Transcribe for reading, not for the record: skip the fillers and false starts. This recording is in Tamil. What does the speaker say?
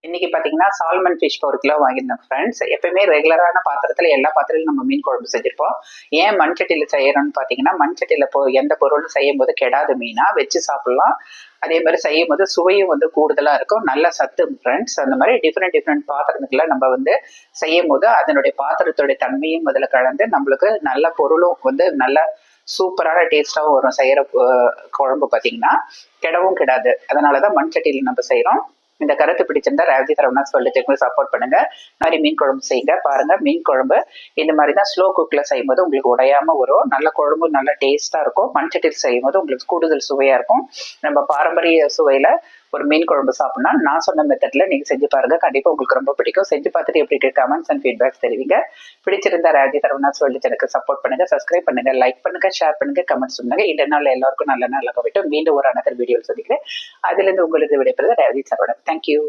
இன்னைக்கு பாத்தீங்கன்னா சால்மன் ஃபிஷ் ஒரு கிலோ வாங்கியிருந்தோம் ஃப்ரெண்ட்ஸ். எப்பயுமே ரெகுலரான பாத்திரத்துல எல்லா பாத்திரத்திலும் நம்ம மீன் குழம்பு செஞ்சிருப்போம். ஏன் மண் சட்டியில செய்யறோம்னு பாத்தீங்கன்னா, மண் சட்டியில எந்த பொருளும் செய்யும் போது கெடாத மீனா வச்சு சாப்பிடலாம். அதே மாதிரி செய்யும் போது சுவையும் கூடுதலா இருக்கும், நல்ல சத்து ஃப்ரெண்ட்ஸ். அந்த மாதிரி டிஃப்ரெண்ட் பாத்திரத்துல நம்ம செய்யும் போது அதனுடைய பாத்திரத்துடைய தன்மையும் அதுல கலந்து நம்மளுக்கு நல்ல பொருளும் நல்ல சூப்பரான டேஸ்டாவும் வரும். செய்யற குழம்பு பாத்தீங்கன்னா கெடவும் கெடாது. அதனாலதான் மண் சட்டியில நம்ம செய்யறோம். இந்த கருத்து பிடிச்சிருந்தா Revathi Saravanas world technique support பண்ணுங்க. இந்த மாதிரி மீன் குழம்பு செய்யுங்க. பாருங்க, மீன் குழம்பு இந்த மாதிரி தான் ஸ்லோ குக்ல செய்யும் போது உங்களுக்கு உடையாம வரும். நல்ல குழம்பு நல்ல டேஸ்டா இருக்கும். மண்சட்டியில் செய்யும் போது உங்களுக்கு கூடுதல் சுவையா இருக்கும். நம்ம பாரம்பரிய சுவையில ஒரு மீன் குழம்பு சாப்பிடணும்னா நான் சொன்ன மெத்தட்ல நீங்க செஞ்சு பாருங்க. கண்டிப்பா உங்களுக்கு ரொம்ப பிடிக்கும். செஞ்சு பார்த்துட்டு எப்படி இருக்கு கமெண்ட்ஸ் அண்ட் ஃபீட்பேக்ஸ் தெரிவிங்க. பிடிச்சிருந்தா ரேவதி சரவணாஸ் வேர்ல்டு சேனலுக்கு சப்போர்ட் பண்ணுங்க, சப்ஸ்கிரைப் பண்ணுங்க, லைக் பண்ணுங்க, ஷேர் பண்ணுங்க, கமெண்ட்ஸ் பண்ணுங்க. இந்த நாள் எல்லாருக்கும் நல்ல நாளாக போயிட்டு மீண்டும் ஒரு அனதர் வீடியோ சந்திக்கிறேன். அதுல இருந்து உங்களுக்கு விடைபெறுவது ரேவதி சரவணன். தேங்க்யூ.